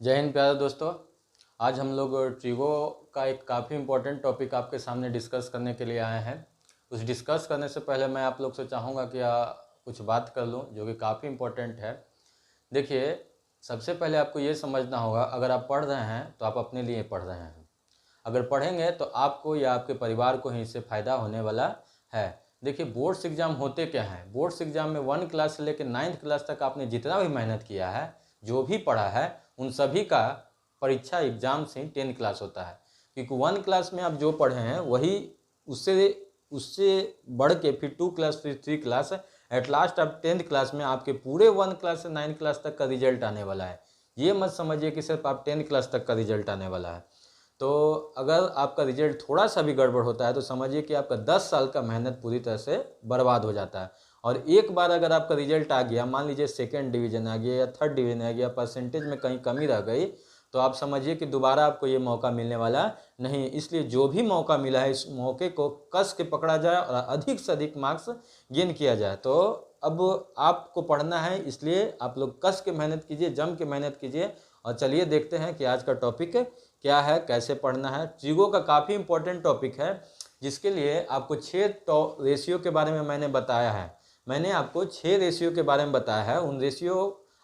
जय हिंद प्यारे दोस्तों। आज हम लोग ट्रिगो का एक काफ़ी इम्पोर्टेंट टॉपिक आपके सामने डिस्कस करने के लिए आए हैं। उस डिस्कस करने से पहले मैं आप लोग से चाहूँगा कि कुछ बात कर लूँ जो कि काफ़ी इम्पोर्टेंट है। देखिए, सबसे पहले आपको ये समझना होगा, अगर आप पढ़ रहे हैं तो आप अपने लिए पढ़ रहे हैं। अगर पढ़ेंगे तो आपको या आपके परिवार को ही इससे फ़ायदा होने वाला है। देखिए, बोर्ड्स एग्ज़ाम होते क्या हैं? बोर्ड्स एग्ज़ाम में 1 क्लास से लेकर 9th क्लास तक आपने जितना भी मेहनत किया है, जो भी पढ़ा है, उन सभी का परीक्षा एग्ज़ाम से 10 क्लास होता है। क्योंकि 1 क्लास में आप जो पढ़े हैं वही उससे उससे बढ़ के फिर 2 क्लास, फिर 3 क्लास, एट लास्ट आप 10th क्लास में आपके पूरे 1 क्लास से 9 क्लास तक का रिजल्ट आने वाला है। ये मत समझिए कि सिर्फ आप 10 क्लास तक का रिजल्ट आने वाला है। तो अगर आपका रिजल्ट थोड़ा सा भी गड़बड़ होता है तो समझिए कि आपका 10 साल का मेहनत पूरी तरह से बर्बाद हो जाता है। और एक बार अगर आपका रिजल्ट आ गया, मान लीजिए सेकेंड डिवीज़न आ गया या थर्ड डिवीज़न आ गया, परसेंटेज में कहीं कमी रह गई, तो आप समझिए कि दोबारा आपको ये मौका मिलने वाला नहीं। इसलिए जो भी मौका मिला है, इस मौके को कस के पकड़ा जाए और अधिक से अधिक मार्क्स गेन किया जाए। तो अब आपको पढ़ना है, इसलिए आप लोग कस के मेहनत कीजिए, जम के मेहनत कीजिए। और चलिए देखते हैं कि आज का टॉपिक क्या है, कैसे पढ़ना है। ट्रिगो का काफ़ी इंपॉर्टेंट टॉपिक है, जिसके लिए आपको 6 रेशियो के बारे में मैंने बताया है। मैंने आपको 6 रेशियो के बारे में बताया है। उन रेशियो,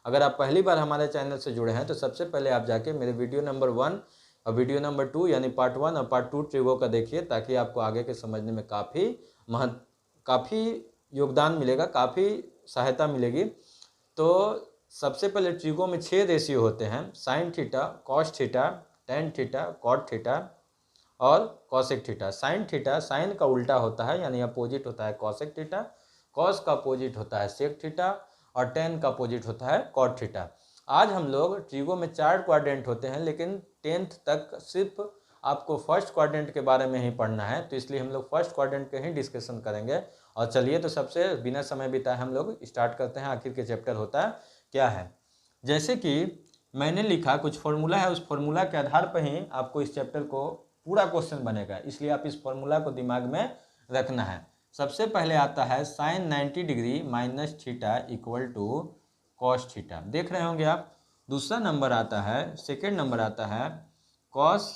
अगर आप पहली बार हमारे चैनल से जुड़े हैं तो सबसे पहले आप जाके मेरे वीडियो नंबर 1 और वीडियो नंबर 2 यानी पार्ट 1 और पार्ट 2 ट्रिगो का देखिए, ताकि आपको आगे के समझने में काफ़ी योगदान मिलेगा, काफ़ी सहायता मिलेगी। तो सबसे पहले ट्रिगो में 6 रेशियो होते हैं: sine theta, cos theta, tan theta, cot theta और cosec theta. Sine theta, sine का उल्टा होता है यानी अपोजिट होता है कॉसेक थीटा। कॉस का अपोजिट होता है सेक थीटा और टेन का अपोजिट होता है कॉट थीटा। आज हम लोग ट्रिगो में 4 क्वाड्रेंट होते हैं, लेकिन 10th तक सिर्फ आपको फर्स्ट क्वाड्रेंट के बारे में ही पढ़ना है, तो इसलिए हम लोग फर्स्ट क्वाड्रेंट के ही डिस्कशन करेंगे। और चलिए, तो सबसे बिना समय बिताए हम लोग स्टार्ट करते हैं। आखिर के चैप्टर होता क्या है। जैसे कि मैंने लिखा कुछ फॉर्मूला है, उस फॉर्मूला के आधार पर ही आपको इस चैप्टर को पूरा क्वेश्चन बनेगा, इसलिए आप इस फॉर्मूला को दिमाग में रखना है। सबसे पहले आता है sine 90 degree minus theta equal to cos theta, देख रहे होंगे आप। दूसरा नंबर आता है, सेकेंड नंबर आता है cos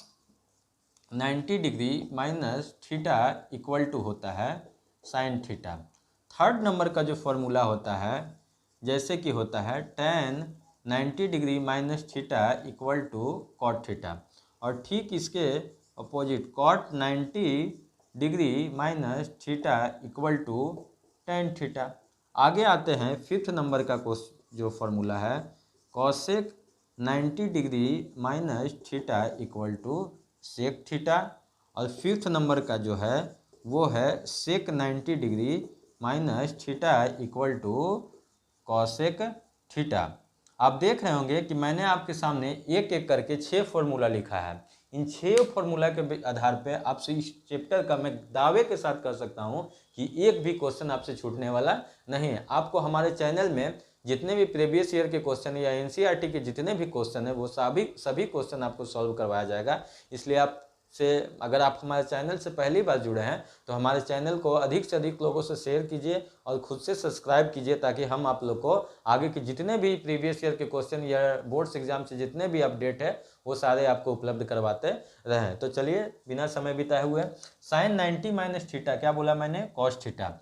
90 degree minus theta equal to होता है साइन थीटा। थर्ड नंबर का जो फॉर्मूला होता है, जैसे कि होता है tan 90 degree minus theta equal to cot theta. और ठीक इसके opposite cot 90 degree minus theta equal to tan theta. आगे आते हैं फिफ्थ नंबर का जो फॉर्मूला है, cosec 90 degree minus theta equal to sec theta. और फिफ्थ नंबर का जो है वो है sec 90 degree minus theta equal to cosec theta. आप देख रहे होंगे कि मैंने आपके सामने एक एक करके 6 फॉर्मूला लिखा है। इन 6 फॉर्मूला के आधार पे आपसे इस चैप्टर का मैं दावे के साथ कर सकता हूं कि एक भी क्वेश्चन आपसे छूटने वाला नहीं है। आपको हमारे चैनल में जितने भी प्रीवियस ईयर के क्वेश्चन या एनसीईआरटी के जितने भी क्वेश्चन है, वो सभी क्वेश्चन आपको सॉल्व करवाया जाएगा। इसलिए अगर आप हमारे चैनल से पहली बार जुड़े हैं तो हमारे चैनल को अधिक से अधिक लोगों से शेयर कीजिए और खुद से सब्सक्राइब कीजिए, ताकि हम आप लोग को आगे के जितने भी प्रीवियस ईयर के क्वेश्चन या बोर्ड्स एग्जाम से जितने भी अपडेट है वो सारे आपको उपलब्ध करवाते रहें। तो चलिए, बिना समय बिताए हुए, साइन 90 माइनस थीटा, क्या बोला मैंने, कॉस थीटा।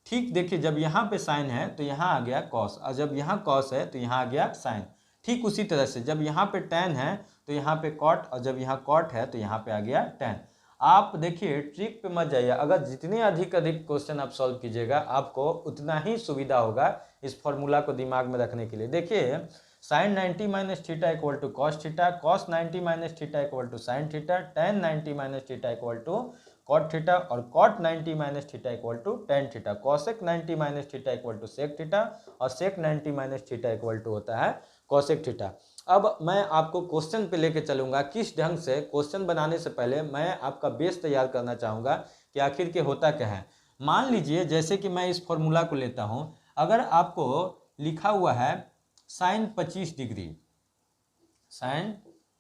ठीक देखिए, जब यहाँ पे साइन है तो यहाँ आ गया कॉस, और जब यहाँ कॉस है तो यहाँ आ गया साइन। ठीक उसी तरह से जब यहाँ पे टेन है तो यहाँ पे कॉट, और जब यहाँ कॉट है तो यहाँ पे आ गया टेन। आप देखिए, ट्रिक पे मत जाइए। अगर जितने अधिक क्वेश्चन आप सॉल्व कीजिएगा, आपको उतना ही सुविधा होगा इस फॉर्मूला को दिमाग में रखने के लिए। देखिए, sine 90 minus theta equal to cos theta, cos 90 minus theta equal to sine theta, tan 90 minus theta equal to cot theta, और cot 90 minus theta equal to tan theta, cosec 90 minus theta equal to sec theta, और sec 90 minus theta equal to होता है cosec theta. अब मैं आपको question पे लेके चलूंगा किस ढंग से। क्वेश्चन बनाने से पहले मैं आपका बेस तैयार करना चाहूँगा कि आखिर के होता क्या है। मान लीजिए, जैसे कि मैं इस फॉर्मूला को लेता हूँ, अगर आपको लिखा हुआ है साइन 25 डिग्री, साइन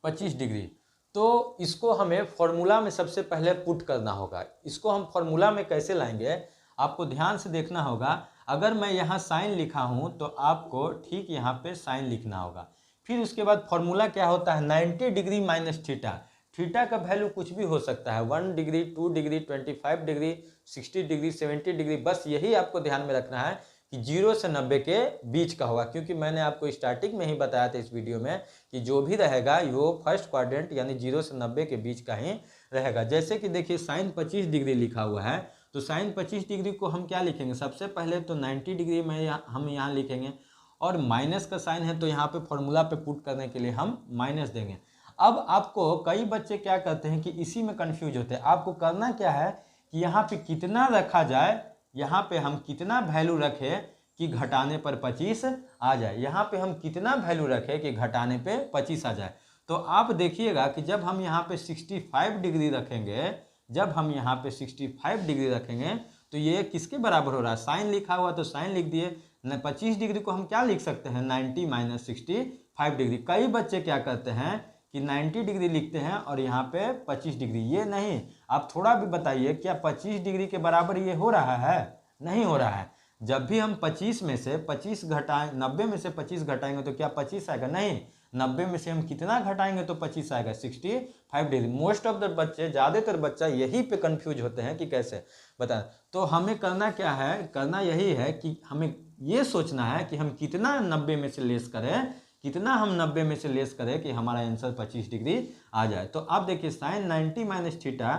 25 डिग्री, तो इसको हमें फॉर्मूला में सबसे पहले पुट करना होगा। इसको हम फॉर्मूला में कैसे लाएंगे, आपको ध्यान से देखना होगा। अगर मैं यहाँ साइन लिखा हूँ तो आपको ठीक यहाँ पे साइन लिखना होगा, फिर उसके बाद फॉर्मूला क्या होता है 90 डिग्री माइनस थीटा। थीटा का वैल्यू कुछ भी हो सकता है, 1 degree, 2 degree, 25 degree, 60 degree, 70 degree. बस यही आपको ध्यान में रखना है कि 0 से 90 के बीच का होगा, क्योंकि मैंने आपको स्टार्टिंग में ही बताया था इस वीडियो में कि जो भी रहेगा वो फर्स्ट क्वाड्रेंट यानी 0 से 90 के बीच का ही रहेगा। जैसे कि देखिए साइन 25 डिग्री लिखा हुआ है, तो साइन 25 डिग्री को हम क्या लिखेंगे, सबसे पहले तो 90 डिग्री में हम यहाँ लिखेंगे, और माइनस का साइन है तो यहाँ पे फॉर्मूला पे पुट करने के लिए हम माइनस देंगे। अब आपको कई बच्चे क्या करते हैं कि इसी में कंफ्यूज होते हैं। आपको करना क्या है कि यहाँ पे कितना रखा जाए, यहाँ पे हम कितना वैल्यू रखें कि घटाने पर 25 आ जाए, यहाँ पे हम कितना वैल्यू रखें कि घटाने पे 25 आ जाए। तो आप देखिएगा कि जब हम यहाँ पे 65 डिग्री रखेंगे, जब हम यहाँ पे 65 डिग्री रखेंगे तो ये किसके बराबर हो रहा है, साइन लिखा हुआ तो साइन लिख दिए, 25 डिग्री को हम क्या लिख सकते हैं 90 माइनस 65 डिग्री। कई बच्चे क्या करते हैं कि 90 डिग्री लिखते हैं और यहाँ पे 25 डिग्री, ये नहीं। आप थोड़ा भी बताइए क्या 25 डिग्री के बराबर ये हो रहा है, नहीं हो रहा है। जब भी हम 25 में से 25 घटाएं, 90 में से 25 घटाएंगे तो क्या 25 आएगा, नहीं। 90 में से हम कितना घटाएंगे तो 25 आएगा, 65 डिग्री। मोस्ट ऑफ द बच्चे, ज़्यादातर बच्चा यही पे कंफ्यूज होते हैं कि कैसे बता। तो हमें करना क्या है, करना यही है कि हमें ये सोचना है कि हम कितना 90 में से लेस करें, कितना हम 90 में से लेस करें कि हमारा आंसर 25 डिग्री आ जाए। तो अब देखिए साइन 90 माइनस थीटा,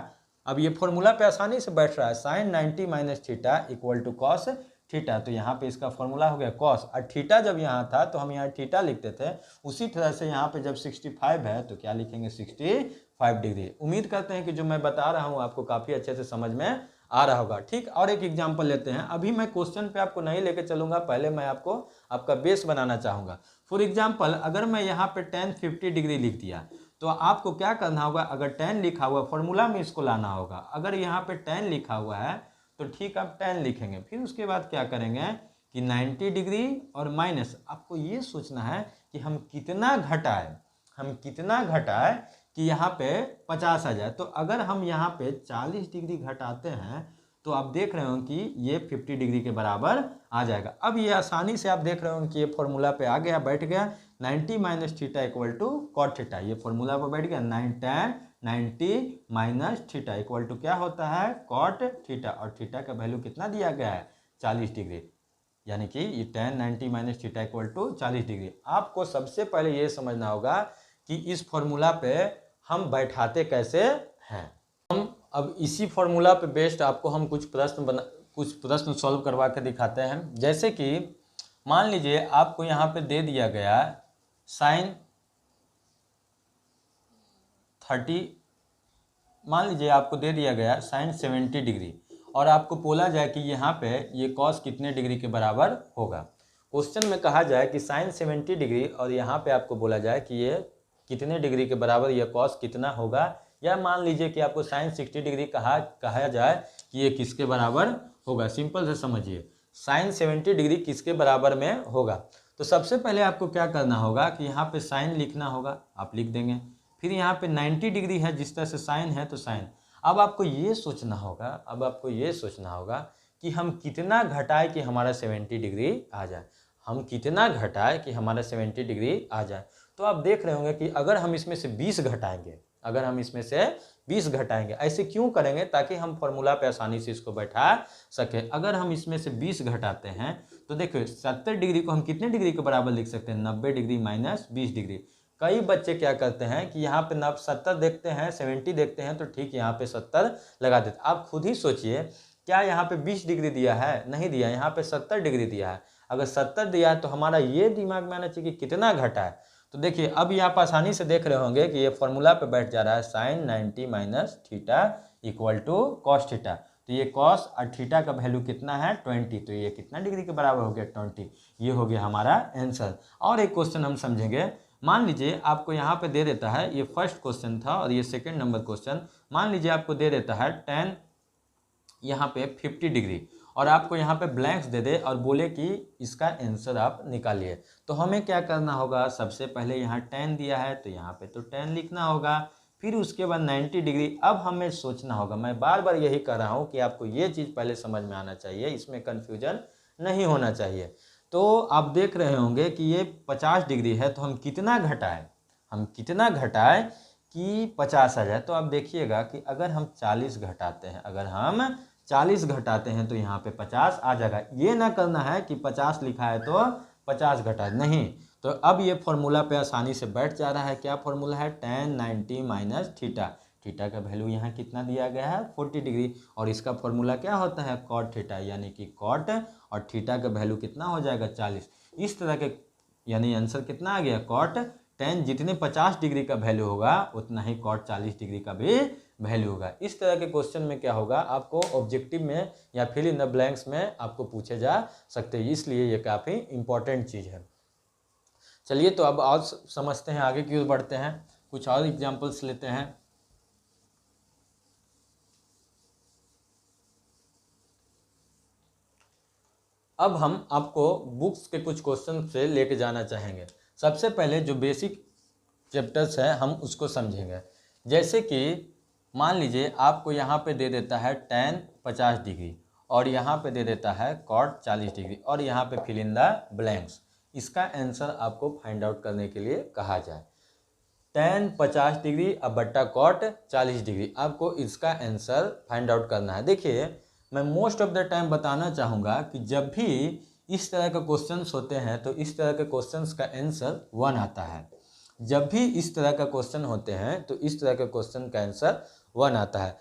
अब ये फॉर्मूला पे आसानी से बैठ रहा है, sine 90 minus theta equal to cos theta. तो यहाँ पे इसका फॉर्मूला हो गया कॉस, और थीटा जब यहाँ था तो हम यहाँ थीटा लिखते थे, उसी तरह से यहाँ पे जब 65 है तो क्या लिखेंगे 65 डिग्री। उम्मीद करते हैं कि जो मैं बता रहा हूँ आपको काफ़ी अच्छे से समझ में आ रहा होगा। ठीक, और एक एग्जाम्पल लेते हैं। अभी मैं क्वेश्चन पे आपको नहीं लेके चलूंगा, पहले मैं आपको आपका बेस बनाना चाहूँगा। फॉर एग्जाम्पल अगर मैं यहाँ पे tan 50 डिग्री लिख दिया तो आपको क्या करना होगा, अगर tan लिखा हुआ फॉर्मूला में इसको लाना होगा। अगर यहाँ पे tan लिखा हुआ है तो ठीक आप tan लिखेंगे, फिर उसके बाद क्या करेंगे कि 90 डिग्री और माइनस, आपको ये सोचना है कि हम कितना घटाएं, हम कितना घटाएं कि यहाँ पे 50 आ जाए। तो अगर हम यहाँ पे 40 डिग्री घटाते हैं तो आप देख रहे हो कि ये 50 डिग्री के बराबर आ जाएगा। अब ये आसानी से आप देख रहे हो कि ये फॉर्मूला पे आ गया, बैठ गया, 90 minus theta equal to cot theta. ये फॉर्मूला पे बैठ गया, 90 माइनस थीटा इक्वल टू क्या होता है कॉट थीटा, और थीटा का वैल्यू कितना दिया गया है 40 डिग्री, यानी कि ये tan 90 minus theta equal to 40 degree. आपको सबसे पहले ये समझना होगा कि इस फॉर्मूला पे हम बैठाते कैसे हैं। हम अब इसी फॉर्मूला पे बेस्ड आपको हम कुछ प्रश्न सॉल्व करवा के दिखाते हैं। जैसे कि मान लीजिए आपको यहाँ पे दे दिया गया साइन 30, मान लीजिए आपको दे दिया गया साइन 70 डिग्री, और आपको बोला जाए कि यहाँ पे ये कॉस कितने डिग्री के बराबर होगा। क्वेश्चन में कहा जाए कि साइन 70 डिग्री और यहाँ पे आपको बोला जाए कि ये कितने डिग्री के बराबर ये कॉस कितना होगा, या मान लीजिए कि आपको साइन 60 डिग्री कहा जाए कि ये किसके बराबर होगा। सिंपल से समझिए, साइन 70 डिग्री किसके बराबर में होगा। तो सबसे पहले आपको क्या करना होगा कि यहाँ पे साइन लिखना होगा, आप लिख देंगे। फिर यहाँ पे 90 डिग्री है, जिस तरह से साइन है तो साइन। अब आपको ये सोचना होगा, कि हम कितना घटाए कि हमारा 70 डिग्री आ जाए, हम कितना घटाए कि हमारा 70 डिग्री आ जाए। तो आप देख रहे होंगे कि अगर हम इसमें से 20 घटाएंगे, अगर हम इसमें से 20 घटाएंगे, ऐसे क्यों करेंगे, ताकि हम फॉर्मूला पे आसानी से इसको बैठा सके। अगर हम इसमें से 20 घटाते हैं तो देखो 70 डिग्री को हम कितने डिग्री के बराबर लिख सकते हैं, 90 डिग्री माइनस 20 डिग्री। कई बच्चे क्या करते हैं कि यहाँ पे 70 देखते हैं, 70 देखते हैं तो ठीक यहाँ पे 70 लगा देते। आप खुद ही सोचिए, क्या यहाँ पे 20 डिग्री दिया है, नहीं दिया, यहाँ पे 70 डिग्री दिया है। अगर 70 दिया है तो हमारा ये दिमाग में आना चाहिए कि कितना घटा है। तो देखिए अब ये आप आसानी से देख रहे होंगे कि ये फॉर्मूला पे बैठ जा रहा है, sine 90 minus theta equal to cos theta. तो ये कॉस और थीटा का वैल्यू कितना है 20, तो ये कितना डिग्री के बराबर हो गया 20। ये हो गया हमारा आंसर। और एक क्वेश्चन हम समझेंगे। मान लीजिए आपको यहाँ पे दे देता है, ये फर्स्ट क्वेश्चन था और ये सेकेंड नंबर क्वेश्चन। मान लीजिए आपको दे देता है tan यहाँ पे 50 डिग्री, और आपको यहाँ पे ब्लैंक्स दे दे और बोले कि इसका आंसर आप निकालिए। तो हमें क्या करना होगा, सबसे पहले यहाँ tan दिया है तो यहाँ पे तो tan लिखना होगा, फिर उसके बाद 90 डिग्री। अब हमें सोचना होगा, मैं बार बार यही कह रहा हूँ कि आपको ये चीज़ पहले समझ में आना चाहिए, इसमें कन्फ्यूजन नहीं होना चाहिए। तो आप देख रहे होंगे कि ये 50 डिग्री है, तो हम कितना घटाएं कि 50 आ जाए। तो आप देखिएगा कि अगर हम 40 घटाते हैं तो यहाँ पे 50 आ जाएगा। ये ना करना है कि 50 लिखा है तो 50 घटा, नहीं। तो अब ये फॉर्मूला पे आसानी से बैठ जा रहा है। क्या फॉर्मूला है? tan 90 minus theta. थीटा का वैल्यू यहाँ कितना दिया गया है? 40 डिग्री। और इसका फॉर्मूला क्या होता है? कॉट थीटा, यानी कि कॉट और थीटा का वैल्यू कितना हो जाएगा? 40। इस तरह के यानी आंसर कितना आ गया? कॉट tan जितने 50 डिग्री का वैल्यू होगा उतना ही कॉट 40 डिग्री का भी वैल्यू होगा। इस तरह के क्वेश्चन में क्या होगा, आपको ऑब्जेक्टिव में या फिल इन द ब्लैंक्स में आपको पूछे जा सकते हैं, इसलिए ये काफ़ी इंपॉर्टेंट चीज़ है। चलिए तो अब और समझते हैं, आगे की ओर बढ़ते हैं, कुछ और एग्जाम्पल्स लेते हैं। अब हम आपको बुक्स के कुछ क्वेश्चन से लेके जाना चाहेंगे। सबसे पहले जो बेसिक चैप्टर्स है हम उसको समझेंगे। जैसे कि मान लीजिए आपको यहाँ पे दे देता है tan 50 डिग्री और यहाँ पे दे देता है cot 40 डिग्री और यहाँ पे फिल इन द ब्लैंक्स। इसका आंसर आपको फाइंड आउट करने के लिए कहा जाए। tan 50 डिग्री अब बट्टा cot 40 डिग्री, आपको इसका आंसर फाइंड आउट करना है। देखिए मैं मोस्ट ऑफ द टाइम बताना चाहूँगा कि जब भी इस तरह के क्वेश्चंस होते हैं तो इस तरह के क्वेश्चंस का आंसर 1 आता है। जब भी इस तरह का क्वेश्चन होते हैं तो इस तरह के क्वेश्चन का आंसर 1 आता है।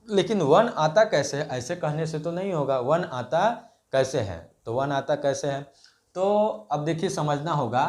लेकिन 1 आता कैसे है? ऐसे कहने से तो नहीं होगा। 1 आता कैसे है? तो 1 आता कैसे है? तो अब देखिए समझना होगा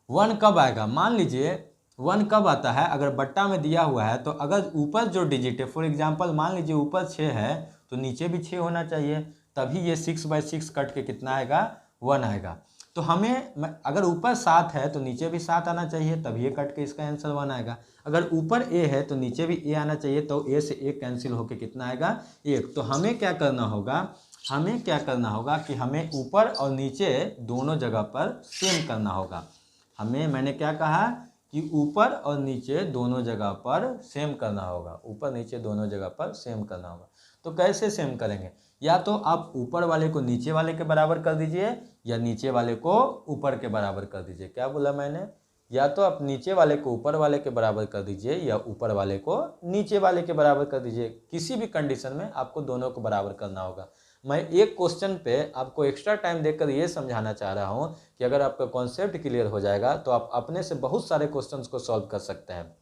1 कब आएगा। मान लीजिए 1 कब आता है? अगर बट्टा में दिया हुआ है तो अगर ऊपर जो डिजिट है, फॉर एग्जाम्पल मान लीजिए ऊपर 6 है तो नीचे भी 6 होना चाहिए, तभी ये 6/6 कट के कितना आएगा? 1 आएगा। तो हमें अगर ऊपर 7 है तो नीचे भी 7 आना चाहिए, तभी ये कट के इसका आंसर 1 आएगा। अगर ऊपर ए है तो नीचे भी ए आना चाहिए, तो ए से ए कैंसिल होके कितना आएगा? 1। तो हमें क्या करना होगा कि हमें ऊपर और नीचे दोनों जगह पर सेम करना होगा। मैंने क्या कहा कि ऊपर और नीचे दोनों जगह पर सेम करना होगा। ऊपर नीचे दोनों जगह पर सेम करना होगा। तो कैसे सेम करेंगे? या तो आप ऊपर वाले को नीचे वाले के बराबर कर दीजिए या नीचे वाले को ऊपर के बराबर कर दीजिए। क्या बोला मैंने? या तो आप नीचे वाले को ऊपर वाले के बराबर कर दीजिए या ऊपर वाले को नीचे वाले के बराबर कर दीजिए। किसी भी कंडीशन में आपको दोनों को बराबर करना होगा। मैं एक क्वेश्चन पे आपको एक्स्ट्रा टाइम देकर ये समझाना चाह रहा हूँ कि अगर आपका कॉन्सेप्ट क्लियर हो जाएगा तो आप अपने से बहुत सारे क्वेश्चंस को सॉल्व कर सकते हैं।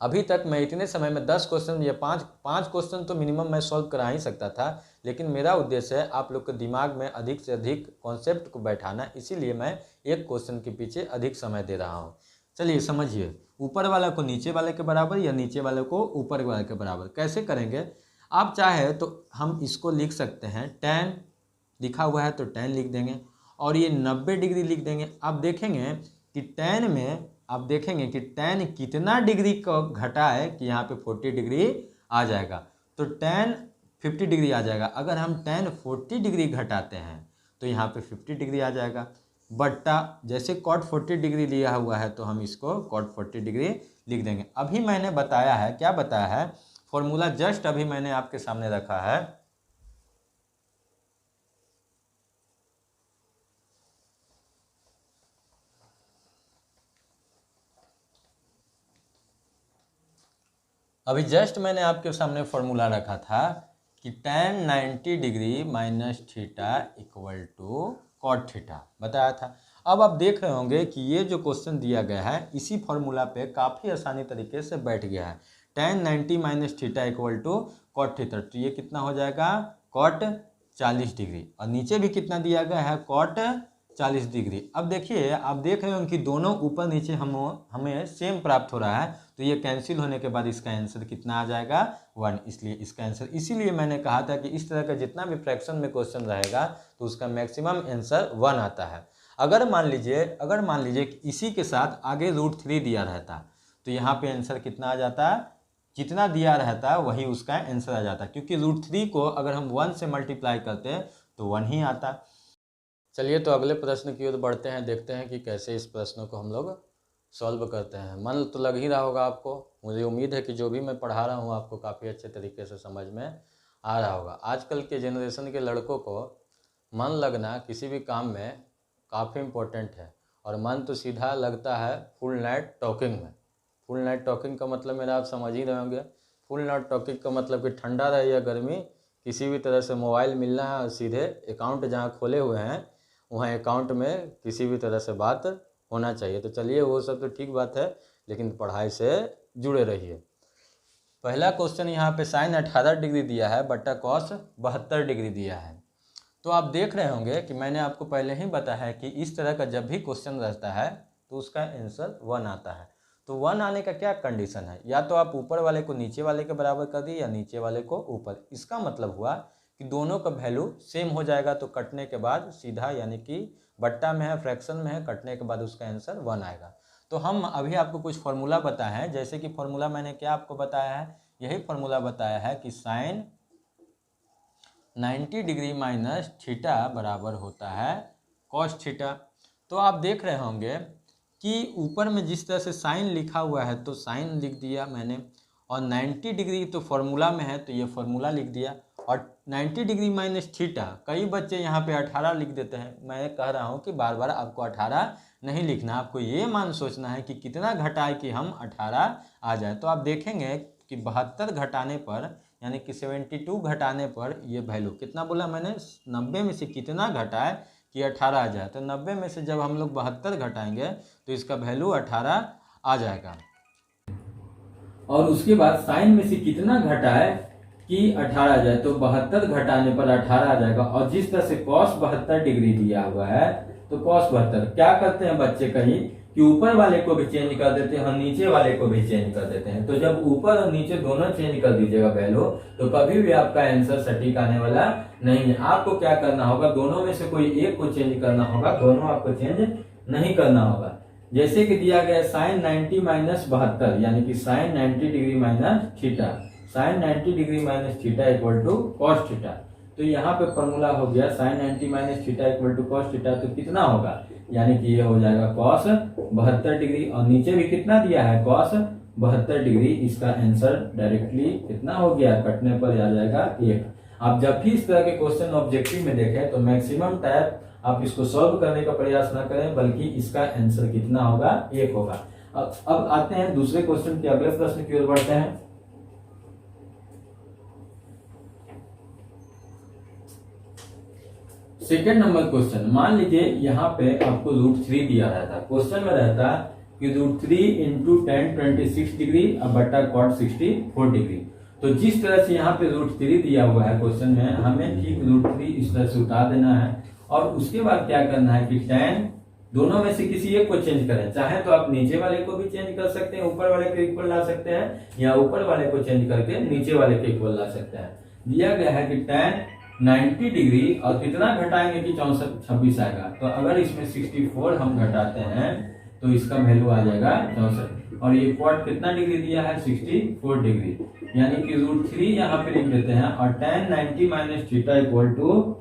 अभी तक मैं इतने समय में 10 क्वेश्चन या 5 क्वेश्चन तो मिनिमम मैं सॉल्व करा ही सकता था, लेकिन मेरा उद्देश्य है आप लोग के दिमाग में अधिक से अधिक कॉन्सेप्ट को बैठाना, इसीलिए मैं एक क्वेश्चन के पीछे अधिक समय दे रहा हूँ। चलिए समझिए, ऊपर वाला को नीचे वाले के बराबर या नीचे वाले को ऊपर वाले के बराबर कैसे करेंगे? आप चाहे तो हम इसको लिख सकते हैं, tan लिखा हुआ है तो tan लिख देंगे और ये 90 डिग्री लिख देंगे। आप देखेंगे कि tan में आप देखेंगे कि tan कितना डिग्री को घटाए कि यहाँ पे 40 डिग्री आ जाएगा। तो tan 50 डिग्री आ जाएगा। अगर हम tan 40 डिग्री घटाते हैं तो यहाँ पे 50 डिग्री आ जाएगा। बट्टा जैसे cot 40 डिग्री लिया हुआ है तो हम इसको cot 40 डिग्री लिख देंगे। अभी मैंने बताया है, क्या बताया है? फॉर्मूला जस्ट अभी मैंने आपके सामने रखा है। अभी जस्ट मैंने आपके सामने फॉर्मूला रखा था कि tan 90 degree minus theta equal to cot theta बताया था। अब आप देख रहे होंगे कि ये जो क्वेश्चन दिया गया है इसी फॉर्मूला पे काफ़ी आसानी तरीके से बैठ गया है। tan 90 minus theta equal to cot theta, तो ये कितना हो जाएगा? कॉट 40 डिग्री और नीचे भी कितना दिया गया है? Cot 40 degree. अब देखिए आप देख रहे हो कि दोनों ऊपर नीचे हमें सेम प्राप्त हो रहा है, तो ये कैंसिल होने के बाद इसका आंसर कितना आ जाएगा? 1। इसलिए इसका आंसर, इसीलिए मैंने कहा था कि इस तरह का जितना भी फ्रैक्शन में क्वेश्चन रहेगा तो उसका मैक्सिमम आंसर 1 आता है। अगर मान लीजिए कि इसी के साथ आगे √3 दिया रहता तो यहाँ पे आंसर कितना आ जाता? जितना दिया रहता वही उसका आंसर आ जाता, क्योंकि √3 को अगर हम 1 से मल्टीप्लाई करते तो 1 ही आता। चलिए तो अगले प्रश्न की ओर बढ़ते हैं, देखते हैं कि कैसे इस प्रश्न को हम लोग सॉल्व करते हैं। मन तो लग ही रहा होगा आपको। मुझे उम्मीद है कि जो भी मैं पढ़ा रहा हूँ आपको काफ़ी अच्छे तरीके से समझ में आ रहा होगा। आजकल के जनरेशन के लड़कों को मन लगना किसी भी काम में काफ़ी इम्पोर्टेंट है, और मन तो सीधा लगता है फुल नाइट टॉकिंग में। फुल नाइट टॉकिंग का मतलब मेरा आप समझ ही रहे होंगे। फुल नाइट टॉकिंग का मतलब कि ठंडा रहे या गर्मी, किसी भी तरह से मोबाइल मिलना है और सीधे अकाउंट जहाँ खोले हुए हैं वहाँ अकाउंट में किसी भी तरह से बात होना चाहिए। तो चलिए वो सब तो ठीक बात है, लेकिन पढ़ाई से जुड़े रहिए। पहला क्वेश्चन यहाँ पे साइन 18 डिग्री दिया है बट्टा कॉस 72 डिग्री दिया है। तो आप देख रहे होंगे कि मैंने आपको पहले ही बताया है कि इस तरह का जब भी क्वेश्चन रहता है तो उसका आंसर 1 आता है। तो 1 आने का क्या कंडीशन है, या तो आप ऊपर वाले को नीचे वाले के बराबर कर दिए या नीचे वाले को ऊपर। इसका मतलब हुआ कि दोनों का वैल्यू सेम हो जाएगा, तो कटने के बाद सीधा, यानी कि बट्टा में है फ्रैक्शन में है, कटने के बाद उसका आंसर 1 आएगा। तो हम अभी आपको कुछ फार्मूला बताए हैं, जैसे कि फार्मूला मैंने क्या आपको बताया है, यही फार्मूला बताया है कि साइन 90 डिग्री माइनस थीटा बराबर होता है कॉस थीटा। तो आप देख रहे होंगे कि ऊपर में जिस तरह से साइन लिखा हुआ है तो साइन लिख दिया मैंने, और 90 डिग्री तो फार्मूला में है तो ये फार्मूला लिख दिया, और 90 डिग्री माइनस थीटा, कई बच्चे यहाँ पे 18 लिख देते हैं। मैं कह रहा हूँ कि बार बार आपको 18 नहीं लिखना, आपको ये मान सोचना है कि कितना घटाए कि हम 18 आ जाए। तो आप देखेंगे कि 72 घटाने पर, यानी कि 72 घटाने पर ये वैल्यू कितना बोला मैंने, 90 में से कितना घटाए कि 18 आ जाए। तो 90 में से जब हम लोग 72 घटाएंगे तो इसका वैल्यू 18 आ जाएगा। और उसके बाद साइन में से कितना घटाए कि 18 आ जाए, तो 72 घटाने पर 18 आ जाएगा। और जिस तरह से cos 72 डिग्री दिया हुआ है तो cos 72 क्या करते हैं बच्चे कहीं कि ऊपर वाले को भी चेंज कर देते हैं और नीचे वाले को भी चेंज कर देते हैं। तो जब ऊपर और नीचे दोनों चेंज कर दीजिएगा वैल्यू, तो कभी भी आपका आंसर सटीक आने वाला नहीं है। आपको क्या करना होगा, दोनों में से कोई एक को चेंज करना होगा, दोनों आपको चेंज नहीं करना होगा। जैसे कि दिया गया साइन 90 माइनस 72, यानी कि sine 90 degree minus theta, sine 90 degree minus theta equal to cos theta. तो यहाँ पे फॉर्मूला हो गया sine 90 minus theta equal to cos theta. तो कितना होगा, यानी कि ये हो जाएगा कॉस 72 डिग्री, और नीचे भी कितना दिया है कॉस 72 डिग्री। इसका आंसर डायरेक्टली कितना हो गया, कटने पर आ जाएगा 1। आप जब भी इस तरह के क्वेश्चन ऑब्जेक्टिव में देखें तो मैक्सिमम टाइम आप इसको सॉल्व करने का प्रयास न करें, बल्कि इसका आंसर कितना होगा, 1 होगा। अब आते हैं दूसरे क्वेश्चन के अगले प्रश्न की ओर बढ़ते हैं। सेकेंड नंबर क्वेश्चन, मान लीजिए यहाँ पे आपको √3 दिया रहता, क्वेश्चन में रहता कि √3 इंटू 10 26 डिग्री बट्टा कॉट 64 डिग्री। तो जिस तरह से यहाँ पे √3 दिया हुआ है क्वेश्चन में, हमें ठीक √3 इस तरह से उतार देना है, और उसके बाद क्या करना है कि tan दोनों में से किसी एक को चेंज करें। चाहे तो आप नीचे वाले को भी चेंज कर सकते हैं, ऊपर वाले के इक्वल ला सकते हैं, या ऊपर वाले को चेंज करके नीचे वाले के इक्वल ला सकते हैं। दिया गया है कि tan 90 डिग्री और कितना घटाएंगे कि 64 26 आएगा। तो अगर इसमें 64 हम घटाते हैं तो इसका वैल्यू आ जाएगा 64, और ये कॉट कितना डिग्री दिया है, 64 डिग्री, यानी कि √3 यहाँ पे लिख देते हैं। और tan 90 minus theta equal to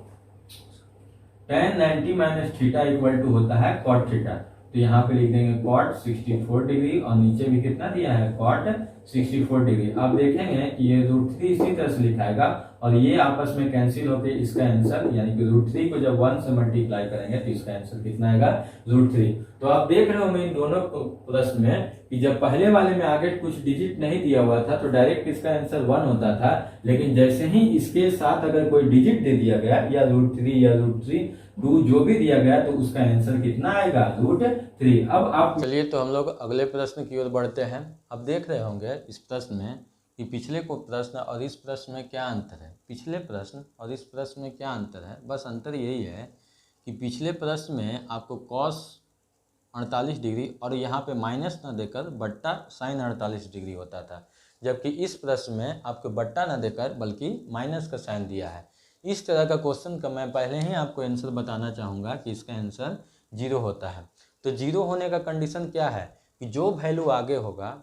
tan 90 minus theta equal to होता है कॉट थीटा। तो यहाँ पे लिख देंगे कॉट 64 डिग्री, और नीचे भी कितना दिया है, कॉट 64 डिग्री। आप देखेंगे कि ये √3 इसी तरह से लिखाएगा, और ये आपस में कैंसिल होकर इसका आंसर, यानी कि √3 को जब 1 से मल्टीप्लाई करेंगे तो इसका आंसर कितना आएगा, √3। तो आप देख रहे होंगे इन दोनों प्रश्न में कि जब पहले वाले में आगे कुछ डिजिट नहीं दिया हुआ था तो डायरेक्ट इसका आंसर 1 होता था, लेकिन जैसे ही इसके साथ अगर कोई डिजिट दे दिया गया, या √3 या √3 जो भी दिया गया, तो उसका आंसर कितना आएगा, √3। अब आप चलिए तो हम लोग अगले प्रश्न की ओर बढ़ते हैं। अब देख रहे होंगे इस प्रश्न में कि पिछले को प्रश्न और इस प्रश्न में क्या अंतर है। पिछले प्रश्न और इस प्रश्न में क्या अंतर है, बस अंतर यही है कि पिछले प्रश्न में आपको cos 48 डिग्री और यहाँ पे माइनस न देकर बट्टा साइन 48 डिग्री होता था, जबकि इस प्रश्न में आपको बट्टा न देकर बल्कि माइनस का साइन दिया है। इस तरह का क्वेश्चन का मैं पहले ही आपको आंसर बताना चाहूँगा कि इसका आंसर 0 होता है। तो 0 होने का कंडीशन क्या है कि जो वैल्यू आगे होगा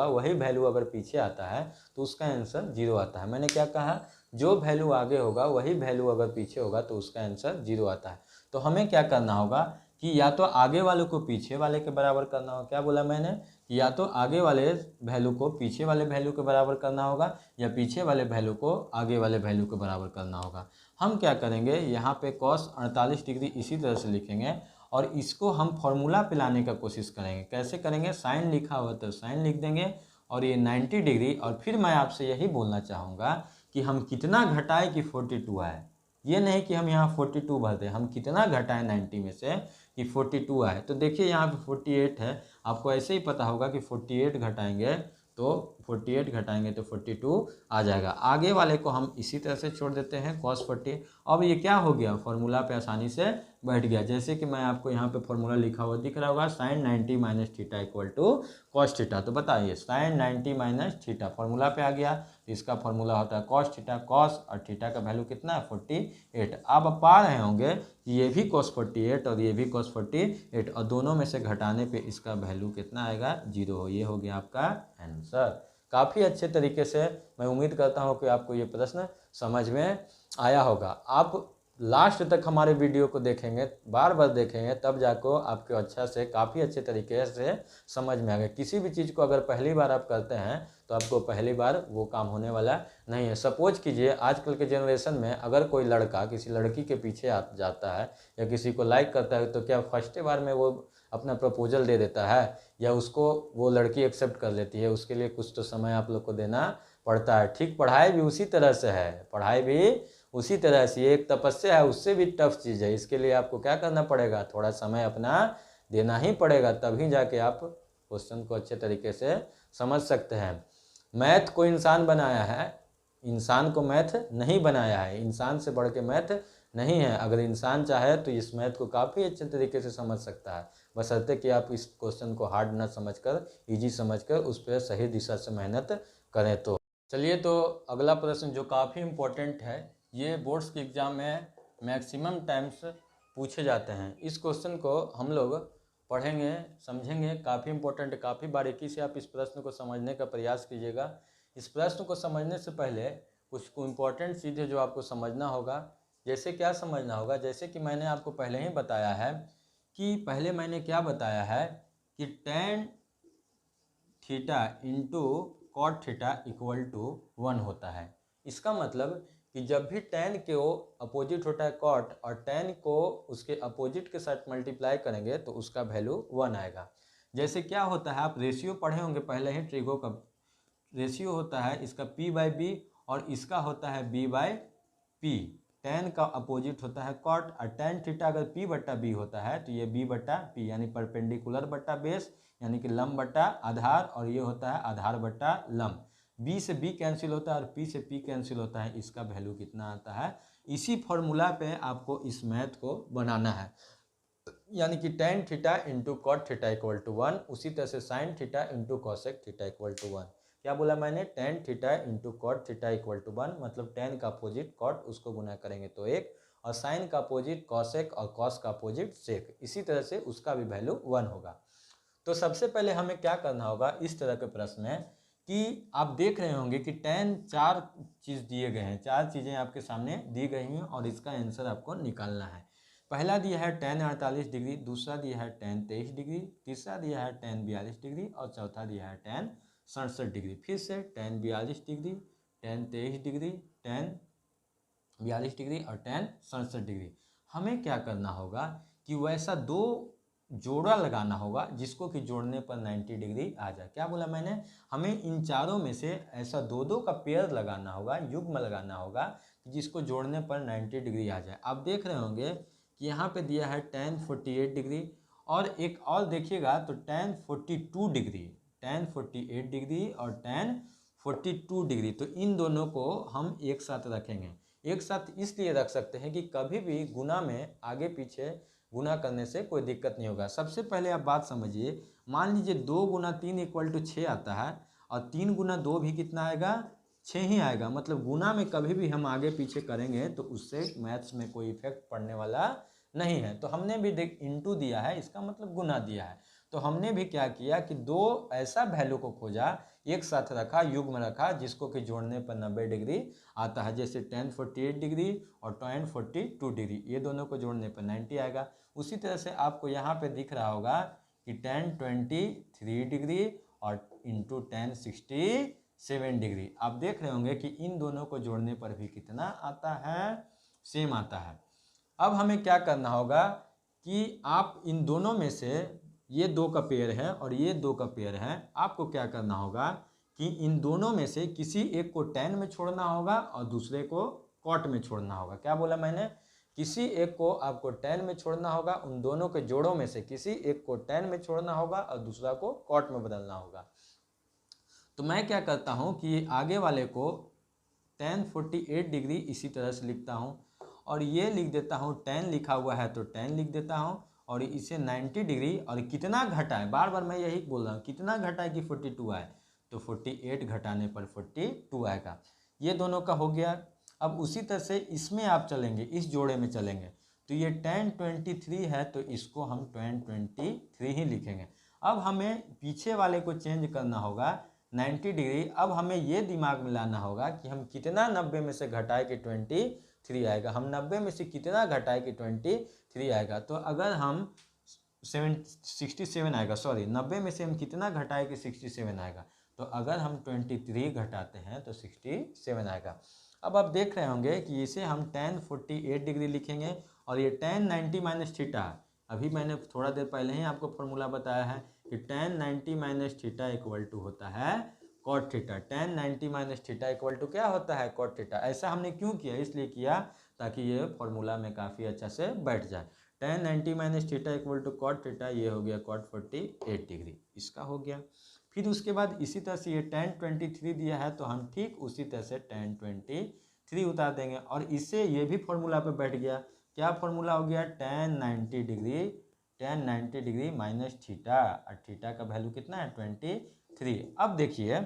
वही वैल्यू अगर पीछे आता है तो उसका आंसर 0 आता है। मैंने क्या कहा, जो वैल्यू आगे होगा वही वैल्यू अगर पीछे होगा तो उसका आंसर 0 आता है। तो हमें क्या करना होगा कि या तो आगे वाले को पीछे वाले के बराबर करना होगा। क्या बोला मैंने कि या तो आगे वाले वैल्यू को पीछे वाले वैल्यू के बराबर करना होगा या पीछे वाले वैल्यू को आगे वाले वैल्यू के बराबर करना होगा। हम क्या करेंगे, यहाँ पे cos 48 डिग्री इसी तरह से लिखेंगे और इसको हम फॉर्मूला पे लाने का कोशिश करेंगे। कैसे करेंगे, साइन लिखा हुआ तो साइन लिख देंगे और ये 90 डिग्री। और फिर मैं आपसे यही बोलना चाहूँगा कि हम कितना घटाए कि 42 आए, ये नहीं कि हम यहाँ 42 भर दें, हम कितना घटाएं 90 में से कि 42 आए। तो देखिए यहाँ पे 48 है, आपको ऐसे ही पता होगा कि 48 घटाएंगे तो 48 घटाएंगे तो 42 आ जाएगा। आगे वाले को हम इसी तरह से छोड़ देते हैं cos 40। अब ये क्या हो गया, फॉर्मूला पे आसानी से बैठ गया। जैसे कि मैं आपको यहाँ पे फॉर्मूला लिखा हुआ दिख रहा होगा, sine 90 minus theta equal to cos theta. तो बताइए साइन 90 माइनस थीटा फॉर्मूला पे आ गया, तो इसका फॉर्मूला होता है कॉस थीटा। कॉस और थीटा का वैल्यू कितना है 48। अब आप पा रहे होंगे कि ये भी cos 48 और ये भी cos 48 और दोनों में से घटाने पे इसका वैल्यू कितना आएगा, 0। ये हो गया आपका आंसर। काफ़ी अच्छे तरीके से मैं उम्मीद करता हूँ कि आपको ये प्रश्न समझ में आया होगा। आप लास्ट तक हमारे वीडियो को देखेंगे, बार बार देखेंगे, तब जाकर आपको अच्छा से काफ़ी अच्छे तरीके से समझ में आएगा। किसी भी चीज़ को अगर पहली बार आप करते हैं तो आपको पहली बार वो काम होने वाला नहीं है। सपोज कीजिए आजकल के जनरेशन में अगर कोई लड़का किसी लड़की के पीछे जाता है या किसी को लाइक करता है, तो क्या फर्स्ट बार में वो अपना प्रपोजल दे देता है या उसको वो लड़की एक्सेप्ट कर लेती है? उसके लिए कुछ तो समय आप लोग को देना पड़ता है। ठीक पढ़ाई भी उसी तरह से है, पढ़ाई भी उसी तरह से एक तपस्या है, उससे भी टफ चीज़ है। इसके लिए आपको क्या करना पड़ेगा, थोड़ा समय अपना देना ही पड़ेगा, तभी जाके आप क्वेश्चन को अच्छे तरीके से समझ सकते हैं। मैथ को इंसान बनाया है, इंसान को मैथ नहीं बनाया है। इंसान से बढ़ के मैथ नहीं है। अगर इंसान चाहे तो इस मैथ को काफ़ी अच्छे तरीके से समझ सकता है, बशर्ते कि आप इस क्वेश्चन को हार्ड ना समझकर इजी समझकर उस पर सही दिशा से मेहनत करें। तो चलिए, तो अगला प्रश्न जो काफ़ी इम्पोर्टेंट है, ये बोर्ड्स के एग्ज़ाम में मैक्सिमम टाइम्स पूछे जाते हैं। इस क्वेश्चन को हम लोग पढ़ेंगे, समझेंगे, काफ़ी इम्पोर्टेंट, काफ़ी बारीकी से आप इस प्रश्न को समझने का प्रयास कीजिएगा। इस प्रश्न को समझने से पहले कुछ इम्पोर्टेंट चीज़ें जो आपको समझना होगा। जैसे क्या समझना होगा, जैसे कि मैंने आपको पहले ही बताया है कि पहले मैंने क्या बताया है कि tan theta into cot theta equal to 1 होता है। इसका मतलब कि जब भी tan के अपोजिट होता है कॉट और tan को उसके अपोजिट के साथ मल्टीप्लाई करेंगे तो उसका वैल्यू 1 आएगा। जैसे क्या होता है, आप रेशियो पढ़े होंगे पहले ही, ट्रिगो का रेशियो होता है इसका p/b और इसका होता है b/p। tan का अपोजिट होता है कॉट और tan थीटा अगर p/b होता है तो ये b/p यानी परपेंडिकुलर बट्टा बेस यानी कि लंब बट्टा आधार, और ये होता है आधार बट्टा लंब। b से b कैंसिल होता है और p से p कैंसिल होता है। इसका वैल्यू कितना आता है, इसी फॉर्मूला पे आपको इस मैथ को बनाना है। यानी कि tan theta into cot theta equal to 1, उसी तरह से sine theta into cosec theta equal to 1। क्या बोला मैंने, tan theta into cot theta equal to 1, मतलब tan का अपोजिट कॉट उसको गुना करेंगे तो 1, और साइन का अपोजिट कॉसेक और कॉस का अपोजिट सेक, इसी तरह से उसका भी वैल्यू 1 होगा। तो सबसे पहले हमें क्या करना होगा इस तरह के प्रश्न में कि आप देख रहे होंगे कि tan 4 चीज़ दिए गए हैं, 4 चीज़ें आपके सामने दी गई हैं और इसका आंसर आपको निकालना है। पहला दिया है tan 48 डिग्री, दूसरा दिया है tan 23 डिग्री, तीसरा दिया है tan 42 डिग्री और चौथा दिया है tan 67 डिग्री। फिर से tan 42 degree, tan 23 degree, tan 42 degree और tan 67 डिग्री। हमें क्या करना होगा कि वैसा दो जोड़ा लगाना होगा जिसको कि जोड़ने पर 90 डिग्री आ जाए। क्या बोला मैंने, हमें इन चारों में से ऐसा दो दो का पेयर लगाना होगा, युग्म लगाना होगा जिसको जोड़ने पर 90 डिग्री आ जाए। आप देख रहे होंगे कि यहाँ पे दिया है tan 48 डिग्री और एक और देखिएगा तो tan 42 डिग्री, tan 48 डिग्री और tan 42 डिग्री। तो इन दोनों को हम एक साथ रखेंगे। एक साथ इसलिए रख सकते हैं कि कभी भी गुना में आगे पीछे गुना करने से कोई दिक्कत नहीं होगा। सबसे पहले आप बात समझिए, मान लीजिए 2 गुना 3 इक्वल टू 6 आता है और 3 गुना 2 भी कितना आएगा, 6 ही आएगा। मतलब गुना में कभी भी हम आगे पीछे करेंगे तो उससे मैथ्स में कोई इफेक्ट पड़ने वाला नहीं है। तो हमने भी देख इंटू दिया है, इसका मतलब गुना दिया है। तो हमने भी क्या किया कि दो ऐसा वैल्यू को खोजा, एक साथ रखा, युग्म रखा, जिसको कि जोड़ने पर 90 डिग्री आता है। जैसे tan 48 डिग्री और tan 42 डिग्री, ये दोनों को जोड़ने पर 90 आएगा। उसी तरह से आपको यहाँ पे दिख रहा होगा कि tan 23 डिग्री और इंटू tan 67 डिग्री। आप देख रहे होंगे कि इन दोनों को जोड़ने पर भी कितना आता है, सेम आता है। अब हमें क्या करना होगा कि आप इन दोनों में से, ये दो का पेयर है और ये दो का पेयर है, आपको क्या करना होगा कि इन दोनों में से किसी एक को tan में छोड़ना होगा और दूसरे को cot में छोड़ना होगा। क्या बोला मैंने? किसी एक को आपको tan में छोड़ना होगा, उन दोनों के जोड़ों में से किसी एक को tan में छोड़ना होगा और दूसरा को cot में बदलना होगा। तो मैं क्या करता हूँ कि आगे वाले को tan 48 डिग्री इसी तरह से लिखता हूँ और ये लिख देता हूँ, tan लिखा हुआ है तो tan लिख देता हूँ और इसे 90 डिग्री, और कितना घटा है, बार बार मैं यही बोल रहा हूँ, कितना घटा है कि 42 आए, तो 48 घटाने पर 42 आएगा। ये दोनों का हो गया। अब उसी तरह से इसमें आप चलेंगे, इस जोड़े में चलेंगे, तो ये tan 23 है तो इसको हम tan 23 ही लिखेंगे। अब हमें पीछे वाले को चेंज करना होगा 90 डिग्री। अब हमें ये दिमाग में लाना होगा कि हम कितना 90 में से घटाए कि 23 आएगा, हम 90 में से कितना घटाए कि 23 आएगा। तो अगर हम 67 आएगा, सॉरी 90 में से हम कितना घटाए कि 67 आएगा, तो अगर हम 23 घटाते हैं तो 67 आएगा। अब आप देख रहे होंगे कि इसे हम tan 48 डिग्री लिखेंगे और ये tan 90 माइनस थीटा, अभी मैंने थोड़ा देर पहले ही आपको फॉर्मूला बताया है कि tan 90 minus theta equal to होता है cot theta. tan 90 minus theta equal to क्या होता है, cot थीटा। ऐसा हमने क्यों किया, इसलिए किया ताकि ये फॉर्मूला में काफ़ी अच्छा से बैठ जाए। tan 90 minus theta equal to cot theta, ये हो गया cot 48 डिग्री, इसका हो गया। फिर उसके बाद इसी तरह से ये tan 23 दिया है तो हम ठीक उसी तरह से tan 23 उतार देंगे और इससे ये भी फॉर्मूला पे बैठ गया। क्या फॉर्मूला हो गया, tan 90 डिग्री माइनस थीटा, और थीटा का वैल्यू कितना है 23। अब देखिए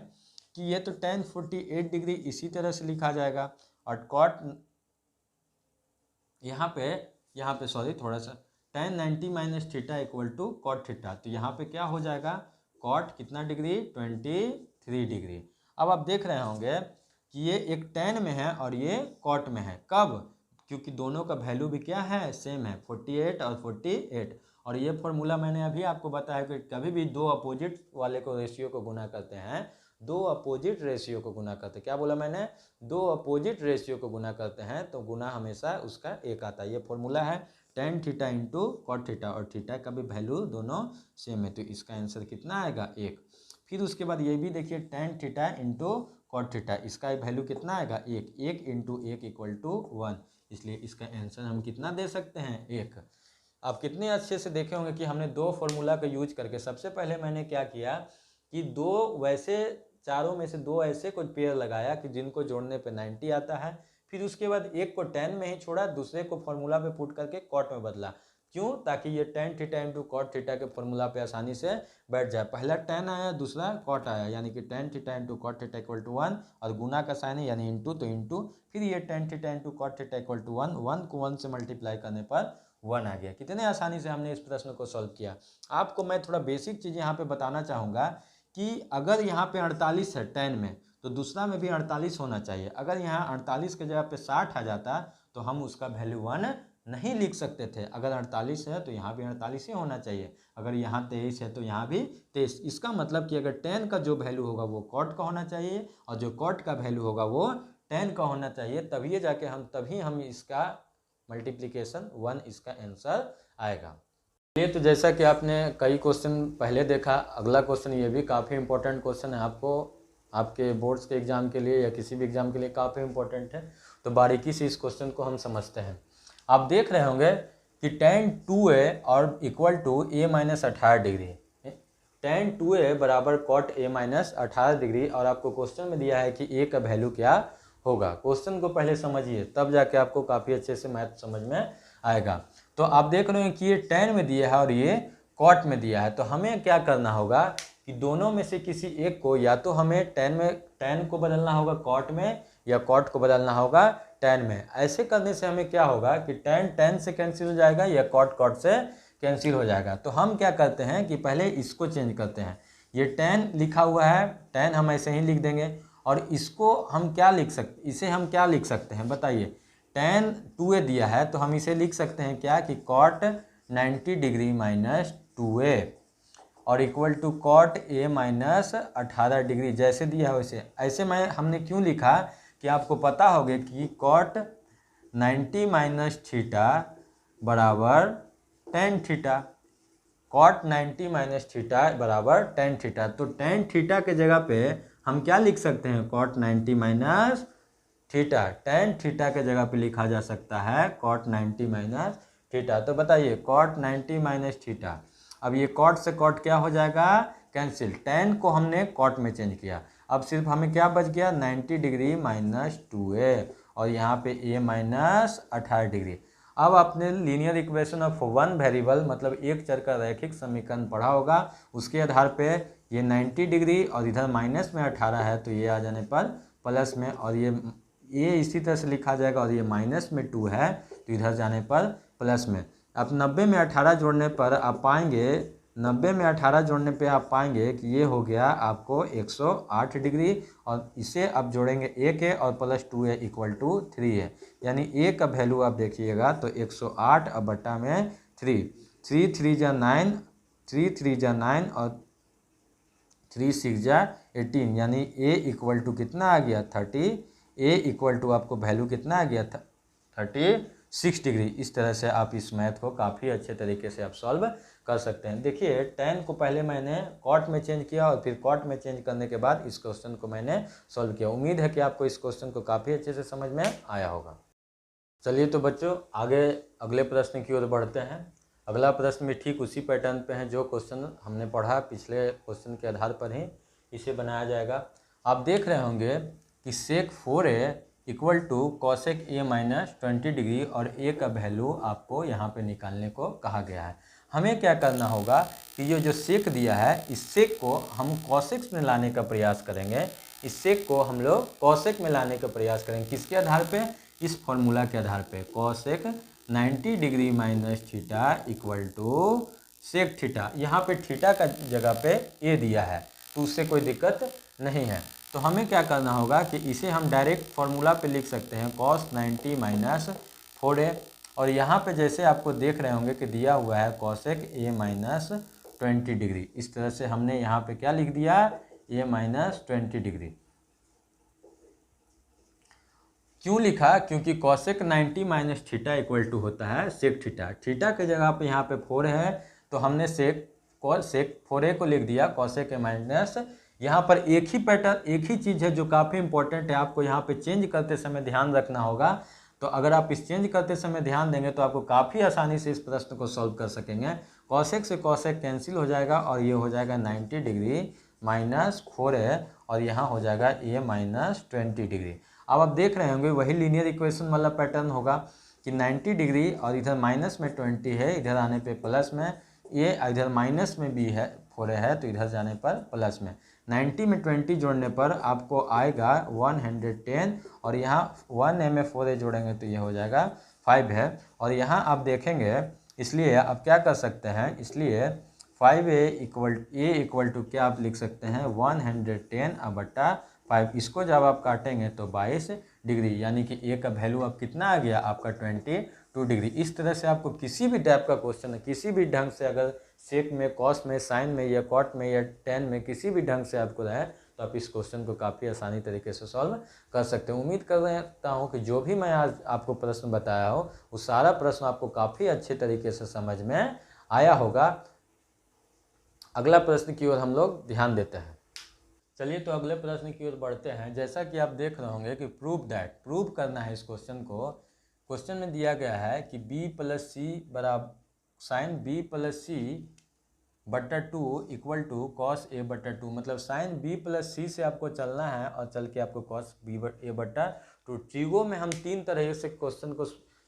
कि ये तो tan 48 डिग्री इसी तरह से लिखा जाएगा और cot यहाँ पे सॉरी थोड़ा सा, tan 90 minus theta equal to cot theta, तो यहाँ पे क्या हो जाएगा, cot कितना डिग्री 23 डिग्री। अब आप देख रहे होंगे कि ये एक tan में है और ये cot में है। कब? क्योंकि दोनों का वैल्यू भी क्या है, सेम है, 48 और 48। और ये फॉर्मूला मैंने अभी आपको बताया कि कभी भी दो अपोजिट वाले को रेशियो को गुना करते हैं, दो अपोजिट रेशियो को गुना करते हैं, क्या बोला मैंने, दो अपोजिट रेशियो को गुना करते हैं तो गुना हमेशा उसका एक आता है। ये फॉर्मूला है tan theta into cot theta, और थीटा का भी वैल्यू दोनों सेम है तो इसका आंसर कितना आएगा, 1। फिर उसके बाद ये भी देखिए tan theta into cot theta, इसका वैल्यू कितना आएगा, 1। 1 इंटू 1 इक्वल टू 1, इसलिए इसका आंसर हम कितना दे सकते हैं, 1। आप कितने अच्छे से देखे होंगे कि हमने दो फॉर्मूला का यूज करके, सबसे पहले मैंने क्या किया कि दो वैसे चारों में से दो ऐसे कोई पेयर लगाया कि जिनको जोड़ने पे 90 आता है। फिर उसके बाद एक को tan में ही छोड़ा, दूसरे को फॉर्मूला पे पुट करके cot में बदला। क्यों? ताकि ये tan theta into cot theta के फॉर्मूला पे आसानी से बैठ जाए। पहला tan आया, दूसरा cot आया, यानी कि tan theta into cot theta equal to 1, और गुना का साइन है यानी इंटू, तो इंटू, फिर ये tan theta into cot theta equal to 1, 1 को 1 से मल्टीप्लाई करने पर 1 आ गया। कितने आसानी से हमने इस प्रश्न को सॉल्व किया। आपको मैं थोड़ा बेसिक चीज़ यहाँ पे बताना चाहूँगा कि अगर यहाँ पे 48 है tan में, तो दूसरा में भी 48 होना चाहिए। अगर यहाँ 48 के जगह पे 60 आ जाता तो हम उसका वैल्यू 1 नहीं लिख सकते थे। अगर 48 है तो यहाँ भी 48 ही होना चाहिए, अगर यहाँ 23 है तो यहाँ भी 23। इसका मतलब कि अगर tan का जो वैल्यू होगा वो cot का होना चाहिए और जो cot का वैल्यू होगा वो tan का होना चाहिए, तभी हम इसका मल्टीप्लिकेशन 1 इसका आंसर आएगा। ये तो जैसा कि आपने कई क्वेश्चन पहले देखा, अगला क्वेश्चन ये भी काफ़ी इंपॉर्टेंट क्वेश्चन है, आपको आपके बोर्ड्स के एग्ज़ाम के लिए या किसी भी एग्ज़ाम के लिए काफ़ी इंपॉर्टेंट है। तो बारीकी से इस क्वेश्चन को हम समझते हैं। आप देख रहे होंगे कि tan 2a और equal to a minus 18 degree, tan 2a बराबर cot a माइनस 18 डिग्री, और आपको क्वेश्चन में दिया है कि a का वैल्यू क्या होगा। क्वेश्चन को पहले समझिए, तब जाके आपको काफ़ी अच्छे से मैथ समझ में आएगा। तो आप देख रहे हैं कि ये tan में दिया है और ये cot में दिया है, तो हमें क्या करना होगा कि दोनों में से किसी एक को, या तो हमें tan को बदलना होगा cot में, या cot को बदलना होगा tan में। ऐसे करने से हमें क्या होगा कि tan से कैंसिल हो जाएगा या cot से कैंसिल हो जाएगा। तो हम क्या करते हैं कि पहले इसको चेंज करते हैं। ये tan लिखा हुआ है, tan हम ऐसे ही लिख देंगे, और इसको हम क्या लिख सकते, इसे हम क्या लिख सकते हैं बताइए। tan 2a दिया है तो हम इसे लिख सकते हैं क्या कि cot 90 डिग्री माइनस 2a और equal to cot a minus 18 degree, जैसे दिया है वैसे। ऐसे हमने क्यों लिखा कि आपको पता होगा कि कॉट 90 माइनस थीटा बराबर tan theta, cot 90 minus theta बराबर टेन थीटा। तो टेन थीटा के जगह पे हम क्या लिख सकते हैं, cot 90 minus theta. Tan theta के जगह पे लिखा जा सकता है कॉट 90 माइनस थीटा। तो बताइए कॉट 90 माइनस थीटा, अब ये कॉट से कॉट क्या हो जाएगा, कैंसिल। टेन को हमने कॉट में चेंज किया, अब सिर्फ हमें क्या बच गया, 90 डिग्री माइनस 2a और यहाँ पे a माइनस 18 डिग्री। अब आपने linear equation of one variable मतलब एक चर का रैखिक समीकरण पढ़ा होगा, उसके आधार पे ये 90 डिग्री और इधर माइनस में 18 है तो ये आ जाने पर प्लस में, और ये इसी तरह से लिखा जाएगा, और ये माइनस में 2 है तो इधर जाने पर प्लस में। अब 90 में 18 जोड़ने पर आप पाएंगे, 90 में 18 जोड़ने पे आप पाएंगे कि ये हो गया आपको 108 डिग्री, और इसे आप जोड़ेंगे a के और प्लस 2a इक्वल टू 3 है, यानी a का वैल्यू आप देखिएगा तो 108 अब बट्टा में 3, 3 3 जा 9, 3 3 जा 9 और 3 6 जा 18, यानी a इक्वल टू कितना आ गया 30, a इक्वल टू आपको वैल्यू कितना आ गया 36 डिग्री। इस तरह से आप इस मैथ को काफ़ी अच्छे तरीके से आप सॉल्व कर सकते हैं। देखिए टेन को पहले मैंने कॉट में चेंज किया और फिर कॉट में चेंज करने के बाद इस क्वेश्चन को मैंने सॉल्व किया। उम्मीद है कि आपको इस क्वेश्चन को काफ़ी अच्छे से समझ में आया होगा। चलिए तो बच्चों आगे अगले प्रश्न की ओर बढ़ते हैं। अगला प्रश्न भी ठीक उसी पैटर्न पे है जो क्वेश्चन हमने पढ़ा, पिछले क्वेश्चन के आधार पर ही इसे बनाया जाएगा। आप देख रहे होंगे कि sec 4a equal to cosec a minus 20 degree और a का वैल्यू आपको यहाँ पे निकालने को कहा गया है। हमें क्या करना होगा कि ये जो सेक दिया है इस सेक को हम कॉसेक्स में लाने का प्रयास करेंगे, इस सेक को हम लोग कॉसेक में लाने का प्रयास करेंगे। किसके आधार पे, इस फॉर्मूला के आधार पे, cosec 90 degree minus theta equal to sec theta. यहाँ पे थीटा का जगह पे a दिया है तो उससे कोई दिक्कत नहीं है। तो हमें क्या करना होगा कि इसे हम डायरेक्ट फार्मूला पे लिख सकते हैं cos 90 माइनस 4a, और यहाँ पे जैसे आपको देख रहे होंगे कि दिया हुआ है cosec a माइनस 20 डिग्री। इस तरह से हमने यहाँ पे क्या लिख दिया, a माइनस 20 डिग्री। क्यों लिखा, क्योंकि cosec 90 minus theta equal to होता है सेक थीटा। थीटा के जगह पे यहाँ पे 4 है तो हमने सेक 4a को लिख दिया cosec a माइनस। यहाँ पर एक ही पैटर्न, एक ही चीज़ है जो काफ़ी इंपॉर्टेंट है, आपको यहाँ पे चेंज करते समय ध्यान रखना होगा। तो अगर आप इस चेंज करते समय ध्यान देंगे तो आपको काफ़ी आसानी से इस प्रश्न को सॉल्व कर सकेंगे। कॉसेक से कॉसेक कैंसिल हो जाएगा और ये हो जाएगा 90 डिग्री माइनस 4 है और यहाँ हो जाएगा a माइनस 20 डिग्री। अब आप देख रहे होंगे वही लीनियर इक्वेशन वाला पैटर्न होगा कि 90 डिग्री और इधर माइनस में 20 है, इधर आने पे प्लस में, ये इधर माइनस में भी है 4 है तो इधर जाने पर प्लस में। 90 में 20 जोड़ने पर आपको आएगा 110 और यहाँ 1a में 4a जोड़ेंगे तो ये हो जाएगा 5 है। और यहाँ आप देखेंगे, इसलिए आप क्या कर सकते हैं, इसलिए 5a इक्वल टू क्या आप लिख सकते हैं 110/5। इसको जब आप काटेंगे तो 22 डिग्री, यानी कि a का वैल्यू अब कितना आ गया आपका 22 डिग्री। इस तरह से आपको किसी भी टाइप का क्वेश्चन है, किसी भी ढंग से, अगर सेक में, कॉस में, साइन में या कॉट में या टेन में किसी भी ढंग से आपको रहे तो आप इस क्वेश्चन को काफ़ी आसानी तरीके से सॉल्व कर सकते हैं। उम्मीद करता हूँ कि जो भी मैं आज आपको प्रश्न बताया हो वो सारा प्रश्न आपको काफ़ी अच्छे तरीके से समझ में आया होगा। अगला प्रश्न की ओर हम लोग ध्यान देते हैं। चलिए तो अगले प्रश्न की ओर बढ़ते हैं। जैसा कि आप देख रहे होंगे कि प्रूव करना है इस क्वेश्चन को। क्वेश्चन में दिया गया है कि b प्लस सी बराबर साइन b प्लस सी बट्टा 2 इक्वल टू कॉस a बट्टा 2, मतलब साइन b प्लस सी से आपको चलना है और चल के आपको कॉस a बट्टा 2। ट्रिगो में हम तीन तरह से क्वेश्चन को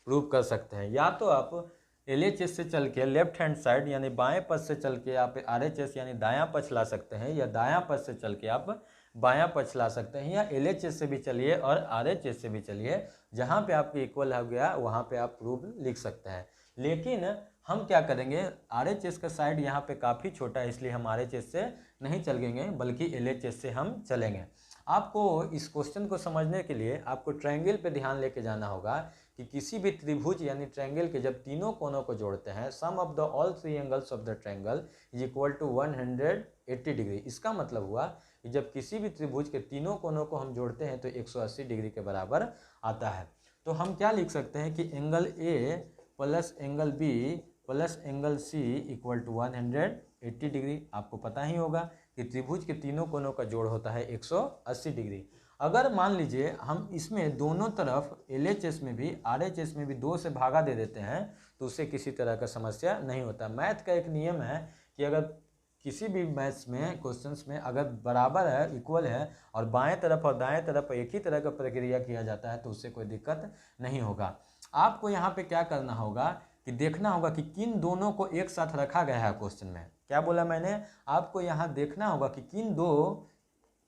प्रूव कर सकते हैं। या तो आप LHS से चल के लेफ्ट हैंड साइड यानी बाएं पक्ष से चल के आप RHS यानी दायां पक्ष ला सकते हैं, या दायां पक्ष से चल के आप बायां पक्ष ला सकते हैं, या LHS से भी चलिए और RHS से भी चलिए। जहां पे आपके इक्वल हो गया वहां पे आप प्रूफ लिख सकते हैं। लेकिन हम क्या करेंगे, RHS का साइड यहाँ पे काफ़ी छोटा है इसलिए हम RHS से नहीं चलेंगे बल्कि LHS से हम चलेंगे। आपको इस क्वेश्चन को समझने के लिए आपको ट्रायंगल पे ध्यान लेके जाना होगा कि किसी भी त्रिभुज यानी ट्रायंगल के जब तीनों कोनों को जोड़ते हैं, sum of the all three angles of the triangle is equal to 180 degree. इसका मतलब हुआ कि जब किसी भी त्रिभुज के तीनों कोनों को हम जोड़ते हैं तो 180 डिग्री के बराबर आता है। तो हम क्या लिख सकते हैं कि angle a plus angle b plus angle c equal to 180 degree. आपको पता ही होगा कि त्रिभुज के तीनों कोनों का जोड़ होता है 180 डिग्री। अगर मान लीजिए हम इसमें दोनों तरफ LHS में भी RHS में भी 2 से भागा दे देते हैं तो उससे किसी तरह का समस्या नहीं होता। मैथ का एक नियम है कि अगर किसी भी मैथ्स में क्वेश्चंस में अगर बराबर है, इक्वल है और बाएं तरफ और दाएं तरफ एक ही तरह का प्रक्रिया किया जाता है तो उससे कोई दिक्कत नहीं होगा। आपको यहाँ पे क्या करना होगा कि देखना होगा कि किन दोनों को एक साथ रखा गया है। क्वेश्चन में क्या बोला मैंने, आपको यहाँ देखना होगा कि किन दो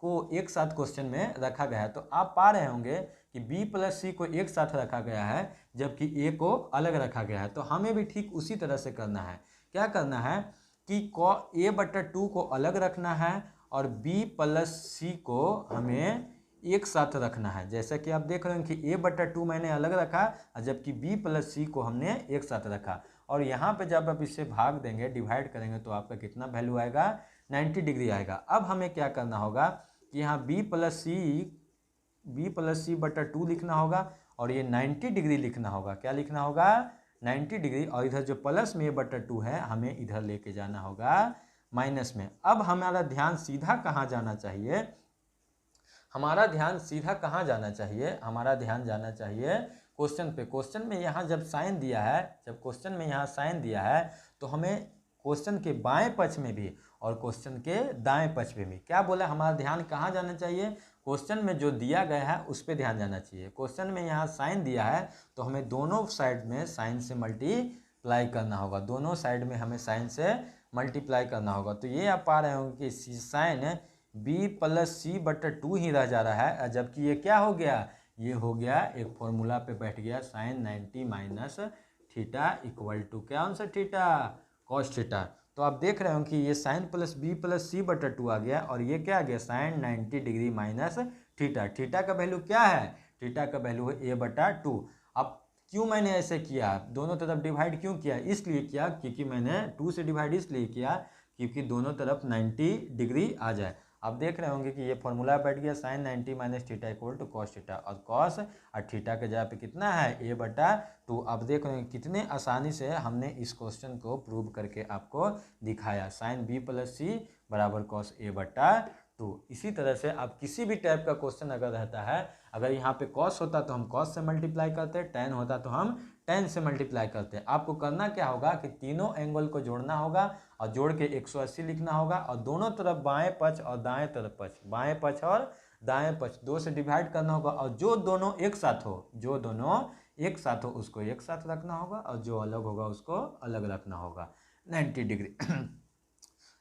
को एक साथ क्वेश्चन में रखा गया है। तो आप पा रहे होंगे कि B प्लस C को एक साथ रखा गया है जबकि A को अलग रखा गया है। तो हमें भी ठीक उसी तरह से करना है। क्या करना है कि A/2 को अलग रखना है और B प्लस C को हमें एक साथ रखना है। जैसा कि आप देख रहे हैं कि A/2 मैंने अलग रखा जबकि B प्लस C को हमने एक साथ रखा। और यहाँ पे जब आप इससे भाग देंगे, डिवाइड करेंगे तो आपका कितना वैल्यू आएगा, 90 डिग्री आएगा। अब हमें क्या करना होगा कि यहाँ B प्लस C/2 लिखना होगा और ये 90 डिग्री लिखना होगा। क्या लिखना होगा, 90 डिग्री। और इधर जो प्लस में A/2 है हमें इधर लेके जाना होगा माइनस में। अब हमारा ध्यान सीधा कहाँ जाना चाहिए, हमारा ध्यान सीधा कहाँ जाना चाहिए, हमारा ध्यान जाना चाहिए क्वेश्चन पे। क्वेश्चन में यहाँ जब साइन दिया है, जब क्वेश्चन में यहाँ साइन दिया है तो हमें क्वेश्चन के बाएं पक्ष में भी और क्वेश्चन के दाएं पक्ष में भी क्या बोला, हमारा ध्यान कहाँ जाना चाहिए, क्वेश्चन में जो दिया गया है उस पर ध्यान जाना चाहिए। क्वेश्चन में यहाँ साइन दिया है तो हमें दोनों साइड में साइन से मल्टीप्लाई करना होगा, दोनों साइड में हमें साइन से मल्टीप्लाई करना होगा। तो ये आप पा रहे होंगे कि साइन B प्लस C/2 ही रह जा रहा है, जबकि ये क्या हो गया, ये हो गया एक फॉर्मूला पे बैठ गया, sine 90 minus theta equal to क्या आंसर, थीटा कॉस थीटा। तो आप देख रहे हो कि ये sine plus B plus C/2 आ गया और ये क्या आ गया, sine 90 degree minus theta. Theta का वैल्यू क्या है, थीटा का वैल्यू है A/2। अब क्यों मैंने ऐसे किया, दोनों तरफ डिवाइड क्यों किया, इसलिए किया क्योंकि मैंने 2 से डिवाइड इसलिए किया क्योंकि दोनों तरफ 90 डिग्री आ जाए। आप देख रहे होंगे कि ये फॉर्मूला बैठ गया, sine 90 minus theta equal to cos theta, और कॉस और थीटा के जगह पे कितना है, A/2। आप देख रहे हैं कितने आसानी से हमने इस क्वेश्चन को प्रूव करके आपको दिखाया, साइन B प्लस C बराबर कॉस A/2। इसी तरह से आप किसी भी टाइप का क्वेश्चन अगर रहता है, अगर यहाँ पे कॉस होता तो हम कॉस से मल्टीप्लाई करते, टेन होता तो हम टेन से मल्टीप्लाई करते हैं। आपको करना क्या होगा कि तीनों एंगल को जोड़ना होगा और जोड़ के 180 लिखना होगा और दोनों तरफ बाएं पक्ष और दाएं तरफ पक्ष, बाएं पक्ष और दाएं पक्ष 2 से डिवाइड करना होगा और जो दोनों एक साथ हो, जो दोनों एक साथ हो उसको एक साथ रखना होगा और जो अलग होगा उसको अलग रखना होगा 90 डिग्री।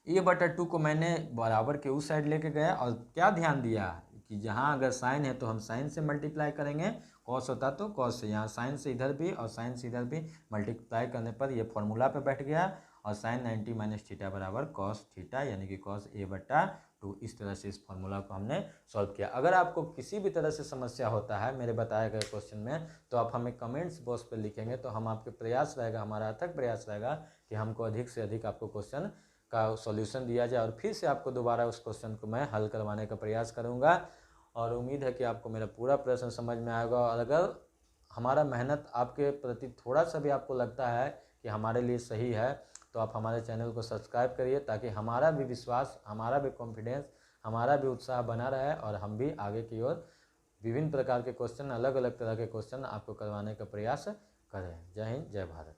A/2 को मैंने बराबर के उस साइड लेके गया और क्या ध्यान दिया कि जहाँ अगर साइन है तो हम साइन से मल्टीप्लाई करेंगे, कॉस होता तो कॉस से, यहाँ साइन से इधर भी और साइन से इधर भी मल्टीप्लाई करने पर ये फॉर्मूला पे बैठ गया और साइन 90 माइनस थीटा बराबर कॉस थीटा यानी कि कॉस A/2। इस तरह से इस फॉर्मूला को हमने सॉल्व किया। अगर आपको किसी भी तरह से समस्या होता है मेरे बताए गए क्वेश्चन में तो आप हमें कमेंट्स बॉक्स पर लिखेंगे, तो हम आपके प्रयास रहेगा, हमारा अथक प्रयास रहेगा कि हमको अधिक से अधिक आपको क्वेश्चन का सॉल्यूशन दिया जाए और फिर से आपको दोबारा उस क्वेश्चन को मैं हल करवाने का प्रयास करूँगा। और उम्मीद है कि आपको मेरा पूरा प्रश्न समझ में आएगा। और अगर हमारा मेहनत आपके प्रति थोड़ा सा भी आपको लगता है कि हमारे लिए सही है तो आप हमारे चैनल को सब्सक्राइब करिए ताकि हमारा भी विश्वास, हमारा भी कॉन्फिडेंस, हमारा भी उत्साह बना रहे और हम भी आगे की ओर विभिन्न प्रकार के क्वेश्चन, अलग अलग तरह के क्वेश्चन आपको करवाने का प्रयास करें। जय हिंद, जय भारत।